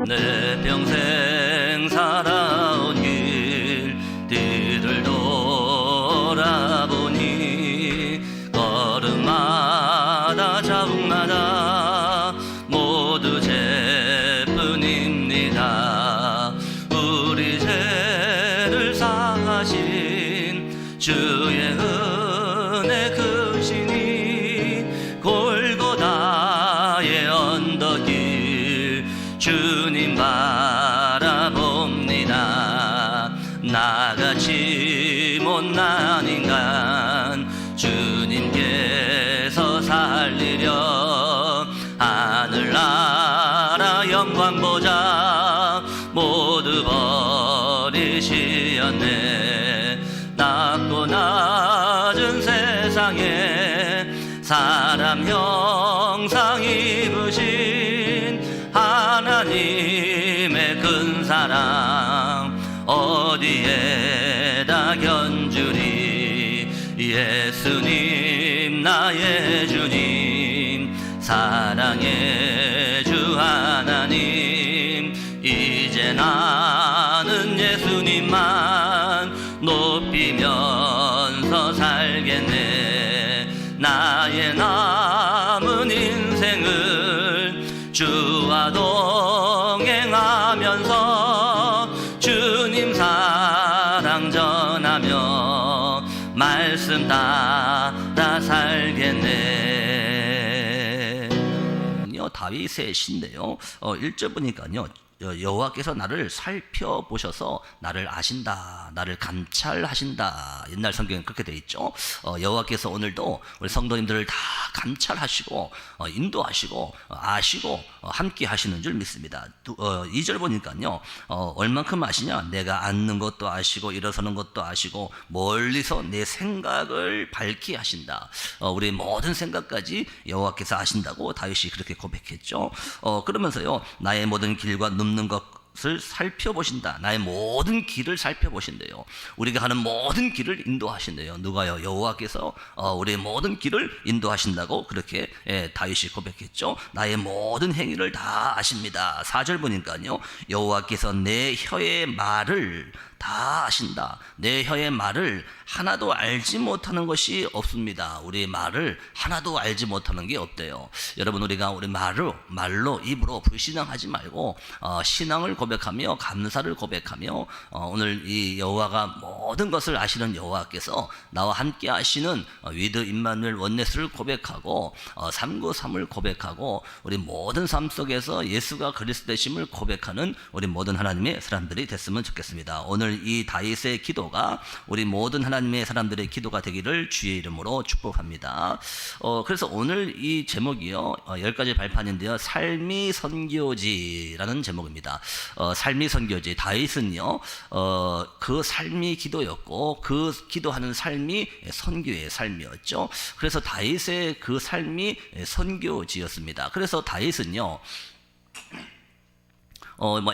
내 평생 살아온 길들을 돌아보니 걸음마다 자국마다 모두 죄뿐입니다. 우리 죄를 사하신 주의 은혜 크시니 골고다의 언덕길 주님 바라봅니다. 나같이 못난 인간 주님께서 살리려 하늘나라 영광 보자 모두 버리시었네. 낮고 낮은 세상에 사람 형상 입으신 하나님의 큰 사랑 어디에다 견주리. 예수님 나의 주님 사랑의 주 하나님 이제 나는 예수님만 높이면서 살겠네. 나의 남은 인생을 주와 동행하면서 주님 사랑 전하며 말씀 따라 살겠네. 다윗의 시인데요. 1절 보니까요. 여호와께서 나를 살펴보셔서 나를 아신다, 나를 감찰하신다. 옛날 성경에 그렇게 되어 있죠. 여호와께서 오늘도 우리 성도님들을 다 감찰하시고 인도하시고 아시고 함께 하시는 줄 믿습니다. 2절 보니까요. 얼만큼 아시냐? 내가 앉는 것도 아시고 일어서는 것도 아시고 멀리서 내 생각을 밝히 하신다. 우리 모든 생각까지 여호와께서 아신다고 다윗이 그렇게 고백했죠. 그러면서요. 나의 모든 길과 눕는 것을 살펴보신다. 나의 모든 길을 살펴보신대요. 우리가 하는 모든 길을 인도하신대요. 누가요? 여호와께서 우리의 모든 길을 인도하신다고 그렇게 다윗이 고백했죠. 나의 모든 행위를 다 아십니다. 4절 보니까요. 여호와께서 내 혀의 말을 다 아신다. 내 혀의 말을 하나도 알지 못하는 것이 없습니다. 우리의 말을 하나도 알지 못하는 게 없대요. 여러분, 우리가 우리 말로 입으로 불신앙하지 말고 신앙을 고백하며 감사를 고백하며 오늘 이 여호와가 모든 것을 아시는 여호와께서 나와 함께 하시는 위드 임마누엘 원네스를 고백하고 393을 고백하고 우리 모든 삶 속에서 예수가 그리스도 되심을 고백하는 우리 모든 하나님의 사람들이 됐으면 좋겠습니다. 오늘 이 다윗의 기도가 우리 모든 하나님의 사람들의 기도가 되기를 주의 이름으로 축복합니다. 그래서 오늘 이 제목이요 10가지 발판인데요. 삶이 선교지라는 제목입니다. 삶이 선교지. 다윗은요 그 삶이 기도였고 그 기도하는 삶이 선교의 삶이었죠. 그래서 다윗의 그 삶이 선교지였습니다. 그래서 다윗은요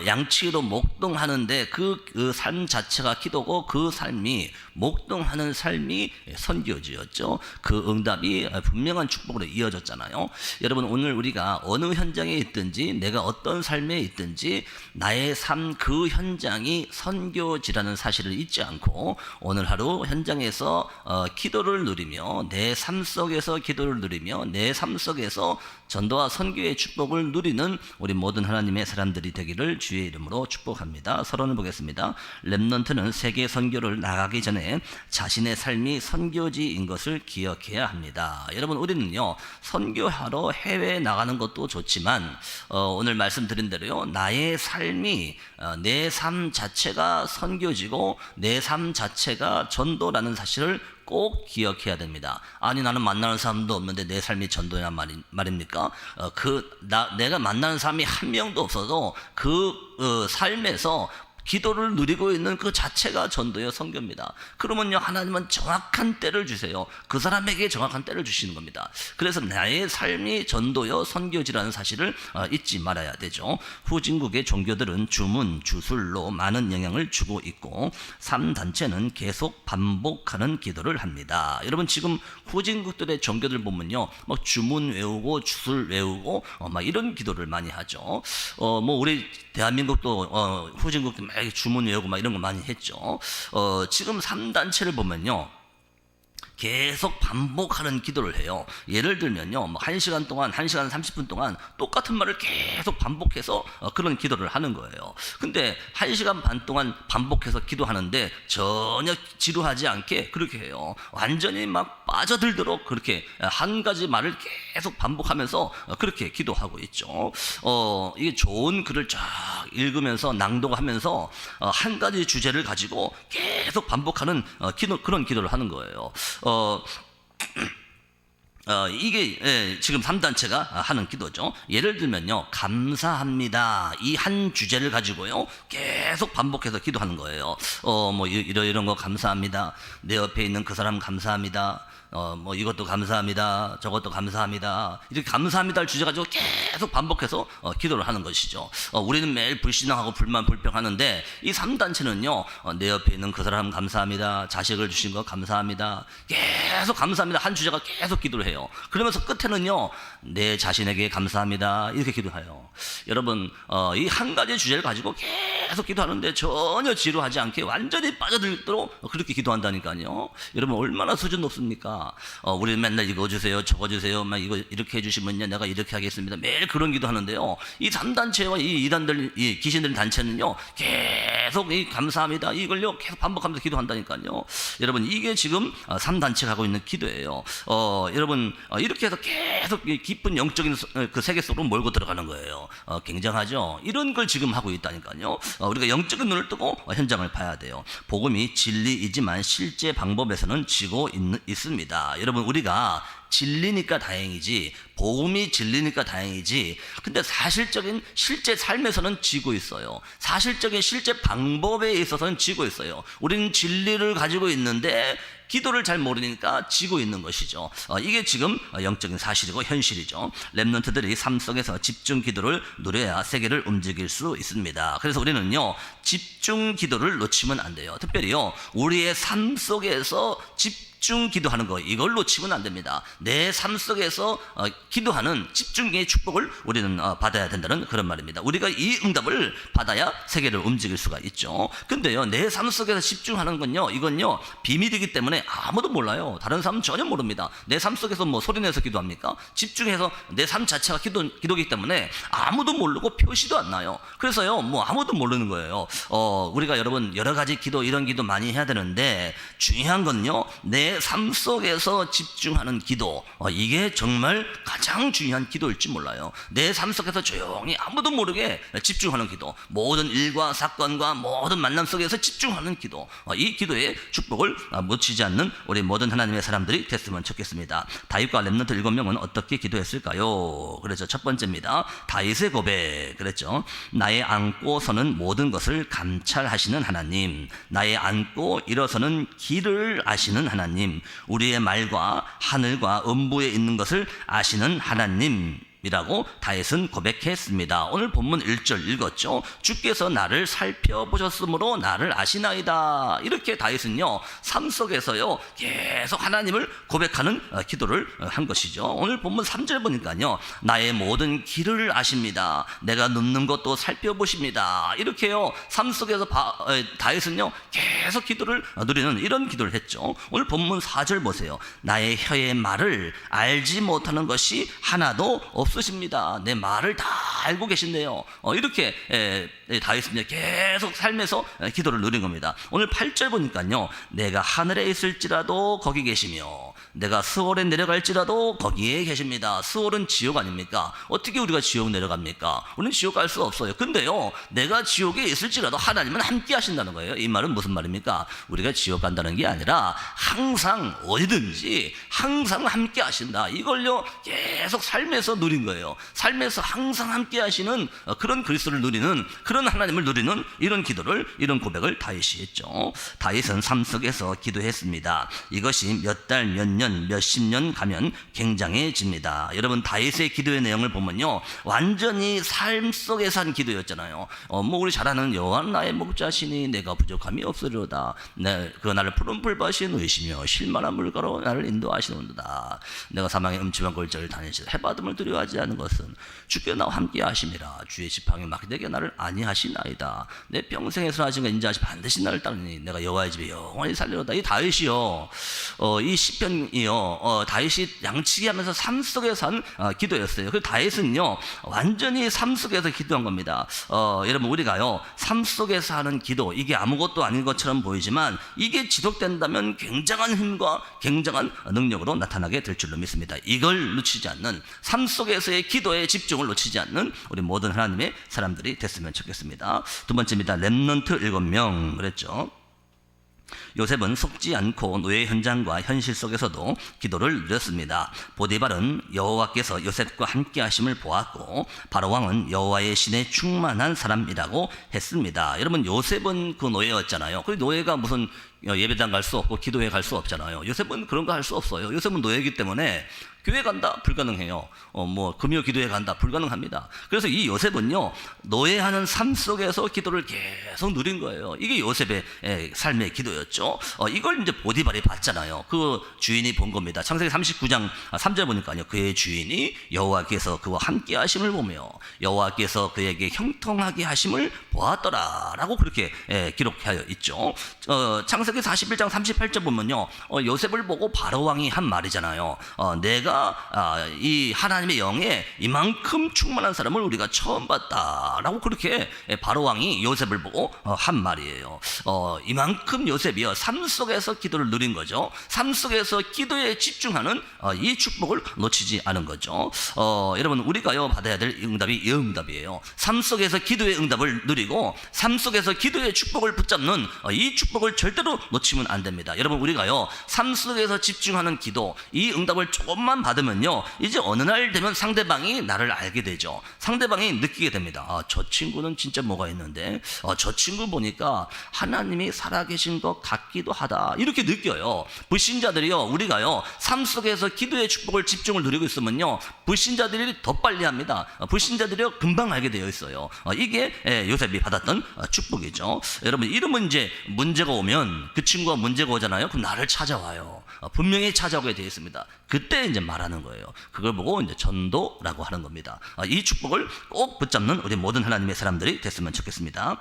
양치기로 목동하는데 그 삶 자체가 기도고 그 삶이 목동하는 삶이 선교지였죠. 그 응답이 분명한 축복으로 이어졌잖아요. 여러분, 오늘 우리가 어느 현장에 있든지 내가 어떤 삶에 있든지 나의 삶 그 현장이 선교지라는 사실을 잊지 않고 오늘 하루 현장에서 기도를 누리며 내 삶 속에서 기도를 누리며 내 삶 속에서 전도와 선교의 축복을 누리는 우리 모든 하나님의 사람들이 되기를 주의 이름으로 축복합니다. 서론을 보겠습니다. 렘넌트는 세계 선교를 나가기 전에 자신의 삶이 선교지인 것을 기억해야 합니다. 여러분, 우리는요 선교하러 해외에 나가는 것도 좋지만 오늘 말씀드린 대로요 나의 삶이 내 삶 자체가 선교지고 내 삶 자체가 전도라는 사실을 꼭 기억해야 됩니다. 아니, 나는 만나는 사람도 없는데 내 삶이 전도냐 말입니까? 내가 만나는 사람이 한 명도 없어도 그 삶에서 기도를 누리고 있는 그 자체가 전도요 선교입니다. 그러면요 하나님은 정확한 때를 주세요. 그 사람에게 정확한 때를 주시는 겁니다. 그래서 나의 삶이 전도요 선교지라는 사실을 잊지 말아야 되죠. 후진국의 종교들은 주문, 주술로 많은 영향을 주고 있고 3단체는 계속 반복하는 기도를 합니다. 여러분 지금 후진국들의 종교들 보면요 뭐 주문 외우고 주술 외우고 막 이런 기도를 많이 하죠. 뭐 우리 대한민국도 후진국도 막 주문 외우고 막 이런 거 많이 했죠. 지금 3단체를 보면요 계속 반복하는 기도를 해요. 예를 들면요, 뭐 1시간 동안, 1시간 30분 동안 똑같은 말을 계속 반복해서 그런 기도를 하는 거예요. 근데 1시간 반 동안 반복해서 기도하는데 전혀 지루하지 않게 그렇게 해요. 완전히 막 빠져들도록 그렇게 한 가지 말을 계속 반복하면서 그렇게 기도하고 있죠. 이게 좋은 글을 쫙 읽으면서 낭독하면서 한 가지 주제를 가지고 계속 반복하는 그런 기도를 하는 거예요. 이게 지금 3단체가 하는 기도죠. 예를 들면요 감사합니다 이 한 주제를 가지고요 계속 반복해서 기도하는 거예요. 뭐 이런 거 감사합니다. 내 옆에 있는 그 사람 감사합니다. 뭐 이것도 감사합니다. 저것도 감사합니다. 이렇게 감사합니다를 주제 가지고 계속 반복해서 기도를 하는 것이죠. 우리는 매일 불신앙하고 불만 불평하는데 이 3단체는요 내 옆에 있는 그 사람 감사합니다. 자식을 주신 거 감사합니다. 계속 감사합니다 한 주제가 계속 기도를 해요. 그러면서 끝에는요 내 자신에게 감사합니다 이렇게 기도해요. 여러분 이 한 가지 주제를 가지고 계속 기도하는데 전혀 지루하지 않게 완전히 빠져들도록 그렇게 기도한다니까요. 여러분 얼마나 수준 높습니까? 우리는 맨날 이거 주세요 저거 주세요 막 이거 이렇게 해주시면요 내가 이렇게 하겠습니다 매일 그런 기도하는데요 이 3단체와 이 이단들 이 귀신들 단체는요 계속 이 감사합니다 이걸요 계속 반복하면서 기도한다니까요. 여러분 이게 지금 3단체가 하고 있는 기도예요. 여러분 이렇게 해서 계속 깊은 영적인 그 세계 속으로 몰고 들어가는 거예요. 굉장하죠. 이런 걸 지금 하고 있다니까요. 우리가 영적인 눈을 뜨고 현장을 봐야 돼요. 복음이 진리이지만 실제 방법에서는 지고 있습니다. 여러분 우리가 진리니까 다행이지 복음이 진리니까 다행이지 근데 사실적인 실제 삶에서는 지고 있어요. 사실적인 실제 방법에 있어서는 지고 있어요. 우리는 진리를 가지고 있는데 기도를 잘 모르니까 지고 있는 것이죠. 이게 지금 영적인 사실이고 현실이죠. 렘넌트들이 삶 속에서 집중 기도를 누려야 세계를 움직일 수 있습니다. 그래서 우리는요 집중 기도를 놓치면 안 돼요. 특별히요 우리의 삶 속에서 집중 기도하는 거 이걸 놓치면 안 됩니다. 내 삶 속에서 기도하는 집중의 축복을 우리는 받아야 된다는 그런 말입니다. 우리가 이 응답을 받아야 세계를 움직일 수가 있죠. 근데요 내 삶 속에서 집중하는 건요 이건요 비밀이기 때문에 아무도 몰라요. 다른 사람은 전혀 모릅니다. 내 삶 속에서 뭐 소리내서 기도합니까? 집중해서 내 삶 자체가 기도이기 때문에 아무도 모르고 표시도 안 나요. 그래서요 뭐 아무도 모르는 거예요. 우리가 여러분 여러 가지 기도 이런 기도 많이 해야 되는데 중요한 건요 내 삶 속에서 집중하는 기도 이게 정말 가장 중요한 기도일지 몰라요. 내 삶 속에서 조용히 아무도 모르게 집중하는 기도, 모든 일과 사건과 모든 만남 속에서 집중하는 기도, 이 기도의 축복을 놓치지 않는 우리 모든 하나님의 사람들이 됐으면 좋겠습니다. 다윗과 렘넌트 7명은 어떻게 기도했을까요? 그래서 첫 번째입니다. 다윗의 고백 그랬죠. 나의 앉고 서는 모든 것을 감찰하시는 하나님, 나의 앉고 일어서는 길을 아시는 하나님, 우리의 말과 하늘과 음부에 있는 것을 아시는 하나님 이라고 다윗은 고백했습니다. 오늘 본문 1절 읽었죠. 주께서 나를 살펴보셨으므로 나를 아시나이다. 이렇게 다윗은요 삶 속에서요 계속 하나님을 고백하는 기도를 한 것이죠. 오늘 본문 3절 보니까요 나의 모든 길을 아십니다. 내가 눕는 것도 살펴보십니다. 이렇게요 삶 속에서 다윗은요 계속 기도를 누리는 이런 기도를 했죠. 오늘 본문 4절 보세요. 나의 혀의 말을 알지 못하는 것이 하나도 없습니다. 내 말을 다 알고 계신데요. 이렇게 다윗은 계속 삶에서 기도를 누린 겁니다. 오늘 8절 보니까요 내가 하늘에 있을지라도 거기 계시며 내가 스월에 내려갈지라도 거기에 계십니다. 스월은 지옥 아닙니까? 어떻게 우리가 지옥 내려갑니까? 우리는 지옥 갈 수 없어요. 근데요 내가 지옥에 있을지라도 하나님은 함께 하신다는 거예요. 이 말은 무슨 말입니까? 우리가 지옥 간다는 게 아니라 항상 어디든지 항상 함께 하신다. 이걸요 계속 삶에서 누린 누리는 거예요. 삶에서 항상 함께 하시는 그런 그리스도를 누리는, 그런 하나님을 누리는 이런 기도를, 이런 고백을 다윗이 했죠. 다윗은 삶 속에서 기도했습니다. 이것이 몇 달, 몇 년, 몇십 년 가면 굉장해집니다. 여러분, 다윗의 기도의 내용을 보면요, 완전히 삶 속에서 한 기도였잖아요. 뭐 우리 잘 아는 여호와 나의 목자시니 내가 부족함이 없으리로다. 그 나를 푸른 풀밭이 누이시며 실만한 물가로 나를 인도하시는도다. 내가 사망의 음침한 골짜기를 다니시다. 해받음을 두려워하지 않는 것은 주께 나와 함께 하심이라. 주의 지팡이 막대기가 나를 안위하시나이다. 내 평생에서 하신 것 인자하시 반드시 나를 따르니 내가 여호와의 집에 영원히 살리로다. 이 다윗이요, 이 시편이요, 다윗이 양치기 하면서 삶 속에서 한 기도였어요. 그 다윗은요, 완전히 삶 속에서 기도한 겁니다. 여러분, 우리가요, 삶 속에서 하는 기도, 이게 아무것도 아닌 것처럼 보이지만 이게 지속된다면 굉장한 힘과 굉장한 능력으로 나타나게 될 줄로 믿습니다. 이걸 놓치지 않는, 삶 속에서의 기도에 집중을 놓치지 않는 우리 모든 하나님의 사람들이 됐으면 좋겠습니다. 두 번째입니다. 렘넌트 7명 그랬죠. 요셉은 속지 않고 노예 현장과 현실 속에서도 기도를 누렸습니다. 보디발은 여호와께서 요셉과 함께 하심을 보았고 바로 왕은 여호와의 신에 충만한 사람이라고 했습니다. 여러분, 요셉은 그 노예였잖아요. 그 노예가 무슨 예배당 갈 수 없고 기도회 갈 수 없잖아요. 요셉은 그런 거 할 수 없어요. 요셉은 노예이기 때문에 교회 간다? 불가능해요. 뭐 금요 기도회 간다? 불가능합니다. 그래서 이 요셉은요, 노예하는 삶 속에서 기도를 계속 누린 거예요. 이게 요셉의 삶의 기도였죠. 이걸 이제 보디발이 봤잖아요. 그 주인이 본 겁니다. 창세기 39장 3절 보니까요, 그의 주인이 여호와께서 그와 함께 하심을 보며 여호와께서 그에게 형통하게 하심을 보았더라라고 그렇게 기록하여 있죠. 창세기 41장 38절 보면요, 요셉을 보고 바로 왕이 한 말이잖아요. 내가 이 하나님의 영에 이만큼 충만한 사람을 우리가 처음 봤다라고 그렇게 바로 왕이 요셉을 보고 한 말이에요. 이만큼 요셉이요, 삶 속에서 기도를 누린 거죠. 삶 속에서 기도에 집중하는 이 축복을 놓치지 않은 거죠. 여러분, 우리가요 받아야 될 응답이 이 응답이에요. 삶 속에서 기도의 응답을 누리고 삶 속에서 기도의 축복을 붙잡는 이 축복을 절대로 놓치면 안 됩니다. 여러분, 우리가요 삶 속에서 집중하는 기도, 이 응답을 조금만 받으면요, 이제 어느 날 되면 상대방이 나를 알게 되죠. 상대방이 느끼게 됩니다. 저 친구는 진짜 뭐가 있는데, 저 친구 보니까 하나님이 살아계신 것 같기도 하다, 이렇게 느껴요. 불신자들이요, 우리가요 삶 속에서 기도의 축복을 집중을 누리고 있으면요, 불신자들이 더 빨리 합니다. 불신자들이요 금방 알게 되어 있어요. 이게 요셉이 받았던 축복이죠. 여러분, 이러면 이제 문제가 오면, 그 친구가 문제가 오잖아요. 그럼 나를 찾아와요. 분명히 찾아오게 되어 있습니다. 그때 이제 말하는 거예요. 그걸 보고 이제 전도라고 하는 겁니다. 이 축복을 꼭 붙잡는 우리 모든 하나님의 사람들이 됐으면 좋겠습니다.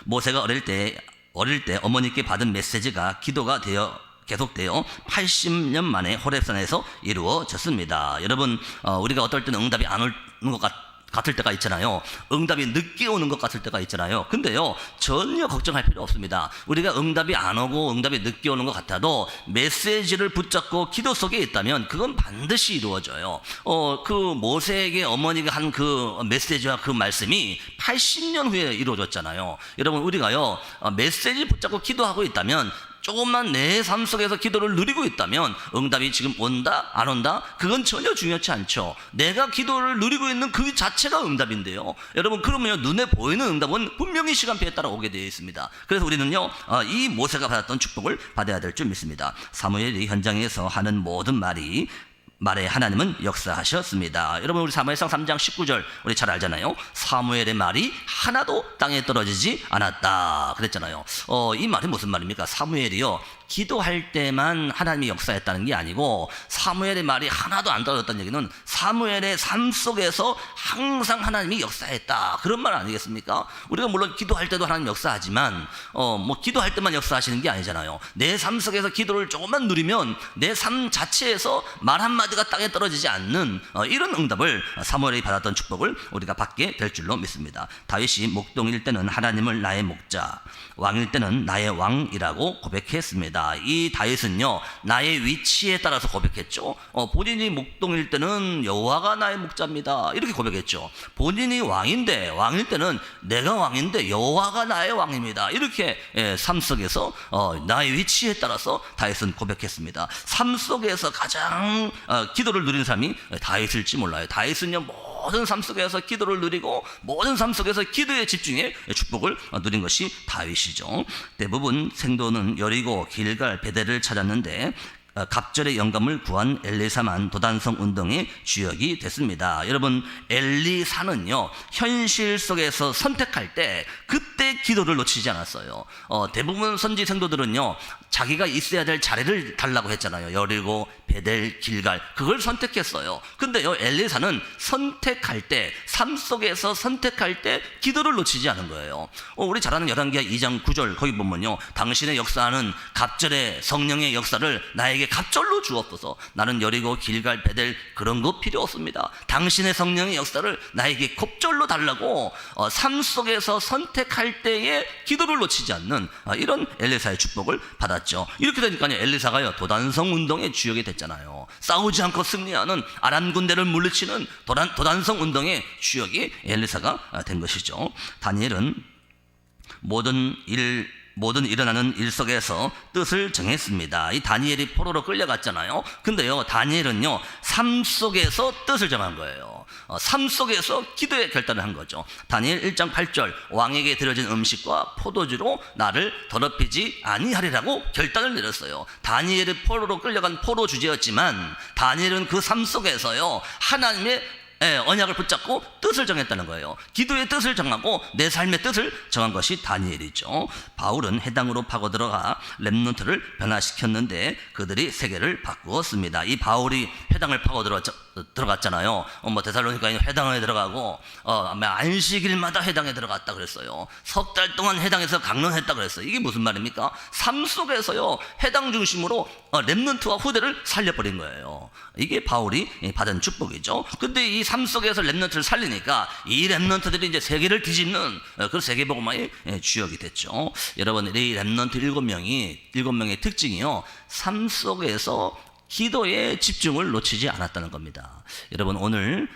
모세가 어릴 때 어머니께 받은 메시지가 기도가 되어 계속되어 80년 만에 호렙산에서 이루어졌습니다. 여러분, 우리가 어떨 때는 응답이 안 오는 것 같을 때가 있잖아요. 응답이 늦게 오는 것 같을 때가 있잖아요. 근데요, 전혀 걱정할 필요 없습니다. 우리가 응답이 안 오고 응답이 늦게 오는 것 같아도 메시지를 붙잡고 기도 속에 있다면 그건 반드시 이루어져요. 그 모세에게 어머니가 한 그 메시지와 그 말씀이 80년 후에 이루어졌잖아요. 여러분, 우리가요 메시지 붙잡고 기도하고 있다면, 조금만 내 삶 속에서 기도를 누리고 있다면 응답이 지금 온다 안 온다 그건 전혀 중요치 않죠. 내가 기도를 누리고 있는 그 자체가 응답인데요. 여러분, 그러면 눈에 보이는 응답은 분명히 시간표에 따라 오게 되어 있습니다. 그래서 우리는요 이 모세가 받았던 축복을 받아야 될 줄 믿습니다. 사무엘이 현장에서 하는 모든 말에 하나님은 역사하셨습니다. 여러분, 우리 사무엘상 3장 19절 우리 잘 알잖아요. 사무엘의 말이 하나도 땅에 떨어지지 않았다 그랬잖아요. 이 말이 무슨 말입니까? 사무엘이요 기도할 때만 하나님이 역사했다는 게 아니고, 사무엘의 말이 하나도 안 떨어졌다는 얘기는 사무엘의 삶 속에서 항상 하나님이 역사했다, 그런 말 아니겠습니까? 우리가 물론 기도할 때도 하나님 역사하지만 뭐 기도할 때만 역사하시는 게 아니잖아요. 내 삶 속에서 기도를 조금만 누리면 내 삶 자체에서 말 한마디가 땅에 떨어지지 않는 이런 응답을, 사무엘이 받았던 축복을 우리가 받게 될 줄로 믿습니다. 다윗이 목동일 때는 하나님을 나의 목자, 왕일 때는 나의 왕이라고 고백했습니다. 고백했습니다. 이 다윗은요, 나의 위치에 따라서 고백했죠. 본인이 목동일 때는 여호와가 나의 목자입니다, 이렇게 고백했죠. 본인이 왕일 때는 내가 왕인데 여호와가 나의 왕입니다, 이렇게 삶 속에서 나의 위치에 따라서 다윗은 고백했습니다. 삶 속에서 가장 기도를 누리는 사람이 다윗일지 몰라요. 다윗은요, 모든 삶 속에서 기도를 누리고 모든 삶 속에서 기도에 집중해 축복을 누린 것이 다윗이죠. 대부분 생도는 여리고 길갈 베델을 찾았는데 갑절의 영감을 구한 엘리사만 도단성 운동의 주역이 됐습니다. 여러분, 엘리사는요, 현실 속에서 선택할 때 그때 기도를 놓치지 않았어요. 대부분 선지 생도들은요, 자기가 있어야 될 자리를 달라고 했잖아요. 여리고, 베델, 길갈, 그걸 선택했어요. 근데요, 엘리사는 선택할 때, 삶 속에서 선택할 때 기도를 놓치지 않은 거예요. 우리 잘 아는 열왕기하 2장 9절 거기 보면요, 당신의 역사하는 갑절의 성령의 역사를 나에게 갑절로 주옵소서. 나는 여리고, 길갈, 베델 그런 거 필요 없습니다. 당신의 성령의 역사를 나에게 곱절로 달라고 삶 속에서 선택할 때에 기도를 놓치지 않는 이런 엘리사의 축복을 받았죠. 이렇게 되니까요, 엘리사가요, 도단성 운동의 주역이 됐잖아요. 싸우지 않고 승리하는 아람 군대를 물리치는 도단성 운동의 주역이 엘리사가 된 것이죠. 다니엘은 모든 일어나는 일 속에서 뜻을 정했습니다. 이 다니엘이 포로로 끌려갔잖아요. 근데요, 다니엘은요, 삶 속에서 뜻을 정한 거예요. 삶 속에서 기도의 결단을 한 거죠. 다니엘 1장 8절, 왕에게 드려진 음식과 포도주로 나를 더럽히지 아니하리라고 결단을 내렸어요. 다니엘이 포로로 끌려간 포로 주제였지만 다니엘은 그 삶 속에서요, 하나님의 언약을 붙잡고 뜻을 정했다는 거예요. 기도의 뜻을 정하고 내 삶의 뜻을 정한 것이 다니엘이죠. 바울은 해당으로 파고 들어가 렘넌트를 변화시켰는데 그들이 세계를 바꾸었습니다. 이 바울이 해당을 파고 들어갔잖아요. 데살로니가에 해당에 들어가고 안식일마다 해당에 들어갔다 그랬어요. 석 달 동안 해당에서 강론했다 그랬어요. 이게 무슨 말입니까? 삶 속에서요, 해당 중심으로 렘넌트와 후대를 살려버린 거예요. 이게 바울이 받은 축복이죠. 근데 이 삶 속에서 렘넌트를 살리니까 이 렘넌트들이 이제 세계를 뒤집는 그 세계복음화의 주역이 됐죠. 여러분, 이 렘넌트 7명의 특징이요, 삶 속에서 기도에 집중을 놓치지 않았다는 겁니다. 여러분, 오늘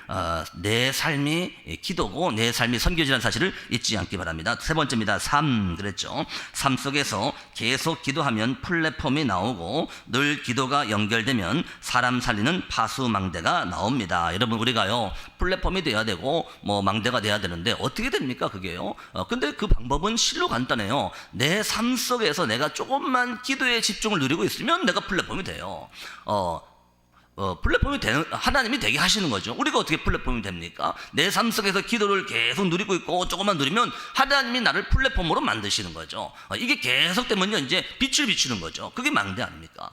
내 삶이 기도고 내 삶이 선교지라는 사실을 잊지 않기 바랍니다. 세 번째입니다. 삶 그랬죠. 삶 속에서 계속 기도하면 플랫폼이 나오고 늘 기도가 연결되면 사람 살리는 파수망대가 나옵니다. 여러분, 우리가요, 플랫폼이 돼야 되고 망대가 돼야 되는데 어떻게 됩니까 그게요? 근데 그 방법은 실로 간단해요. 내 삶 속에서 내가 조금만 기도에 집중을 누리고 있으면 내가 플랫폼이 돼요. 플랫폼이 되는, 하나님이 되게 하시는 거죠. 우리가 어떻게 플랫폼이 됩니까? 내 삶 속에서 기도를 계속 누리고 있고 조금만 누리면 하나님이 나를 플랫폼으로 만드시는 거죠. 이게 계속 되면요, 이제 빛을 비추는 거죠. 그게 망대 아닙니까?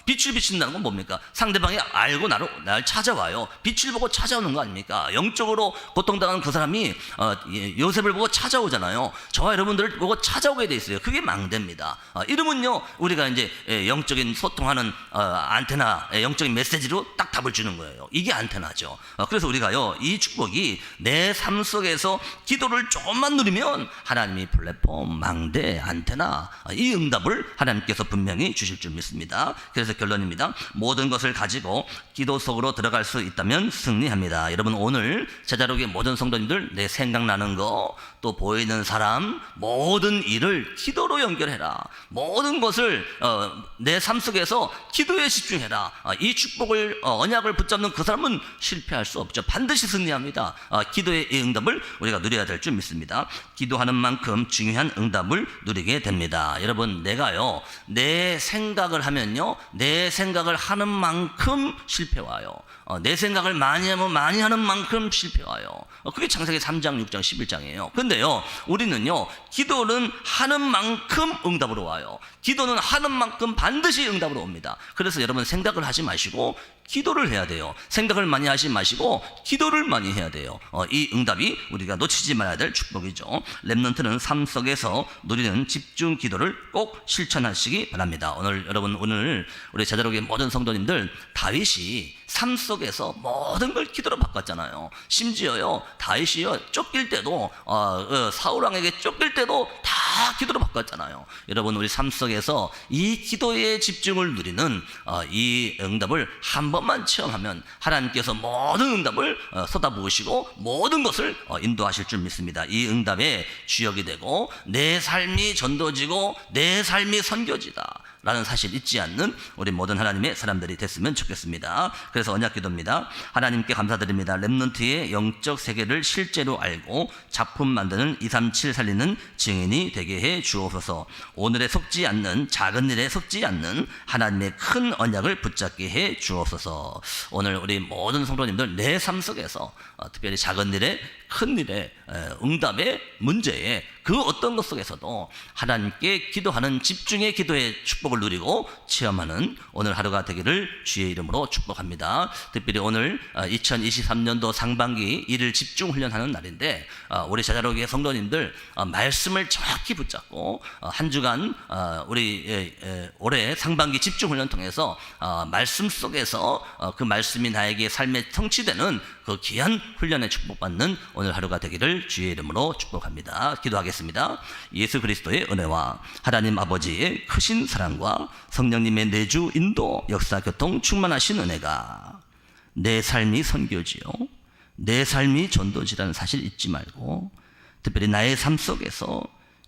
빛을 비춘다는 건 뭡니까? 상대방이 알고 나를 찾아와요. 빛을 보고 찾아오는 거 아닙니까? 영적으로 고통당하는 그 사람이 요셉을 보고 찾아오잖아요. 저와 여러분들을 보고 찾아오게 돼 있어요. 그게 망대입니다. 이러면요, 우리가 이제 영적인 소통하는 안테나, 영적인 메시지로 딱 답을 주는 거예요. 이게 안테나죠. 그래서 우리가요, 이 축복이 내 삶 속에서 기도를 조금만 누리면 하나님이 플랫폼, 망대, 안테나, 이 응답을 하나님께서 분명히 주실 줄 믿습니다. 그래서 결론입니다. 모든 것을 가지고 기도 속으로 들어갈 수 있다면 승리합니다. 여러분, 오늘 제자록의 모든 성도님들, 내 생각나는 거, 또 보이는 사람, 모든 일을 기도로 연결해라. 모든 것을 내 삶 속에서 기도에 집중해라. 이 축복을, 언약을 붙잡는 그 사람은 실패할 수 없죠. 반드시 승리합니다. 기도의 이 응답을 우리가 누려야 될 줄 믿습니다. 기도하는 만큼 중요한 응답을 누리게 됩니다. 여러분, 내가요, 내 생각을 하면요, 내 생각을 하는 만큼 실패 와요. 내 생각을 많이 하면 많이 하는 만큼 실패 와요. 그게 창세기 3장, 6장, 11장이에요. 근데요, 우리는요, 기도는 하는 만큼 응답으로 와요. 기도는 하는 만큼 반드시 응답으로 옵니다. 그래서 여러분, 생각을 하지 마시고 기도를 해야 돼요. 생각을 많이 하지 마시고 기도를 많이 해야 돼요. 이 응답이 우리가 놓치지 말아야 될 축복이죠. 렘넌트는 삶 속에서 누리는 집중 기도를 꼭 실천하시기 바랍니다. 오늘 우리 제자록의 모든 성도님들, 다윗이 삶 속에서 모든 걸 기도로 바꿨잖아요. 심지어요, 다윗이요, 쫓길 때도 사울 왕에게 쫓길 때도 다 다 기도로 바꿨잖아요. 여러분, 우리 삶 속에서 이 기도의 집중을 누리는 이 응답을 한 번만 체험하면 하나님께서 모든 응답을 쏟아부으시고 모든 것을 인도하실 줄 믿습니다. 이 응답의 주역이 되고 내 삶이 전도지고 내 삶이 선교지다 라는 사실 잊지 않는 우리 모든 하나님의 사람들이 됐으면 좋겠습니다. 그래서 언약 기도입니다. 하나님께 감사드립니다. 렘넌트의 영적 세계를 실제로 알고 작품 만드는 237 살리는 증인이 되게 해 주옵소서. 오늘에 속지 않는, 작은 일에 속지 않는 하나님의 큰 언약을 붙잡게 해 주옵소서. 오늘 우리 모든 성도님들 내 삶 속에서 특별히 작은 일에, 큰 일에, 응답의 문제에, 그 어떤 것 속에서도 하나님께 기도하는 집중의 기도의 축복을 누리고 체험하는 오늘 하루가 되기를 주의 이름으로 축복합니다. 특별히 오늘 2023년도 상반기 일을 집중 훈련하는 날인데 우리 제자로교회 성도님들 말씀을 정확히 붙잡고 한 주간 우리 올해 상반기 집중 훈련 통해서 말씀 속에서 그 말씀이 나에게 삶에 성취되는 그 귀한 훈련에 축복받는 오늘 하루가 되기를 주의 이름으로 축복합니다. 기도하겠습니다. 예수 그리스도의 은혜와 하나님 아버지의 크신 사랑과 성령님의 내주 인도 역사 교통 충만하신 은혜가 내 삶이 선교지요, 내 삶이 전도지라는 사실 잊지 말고 특별히 나의 삶 속에서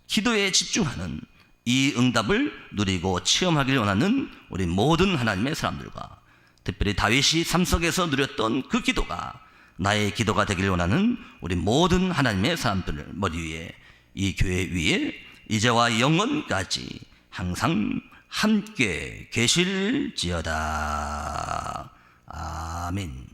기도에 집중하는 이 응답을 누리고 체험하기를 원하는 우리 모든 하나님의 사람들과 특별히 다윗이 삶 속에서 누렸던 그 기도가 나의 기도가 되기를 원하는 우리 모든 하나님의 사람들 머리 위에, 이 교회 위에 이제와 영원까지 항상 함께 계실지어다. 아멘.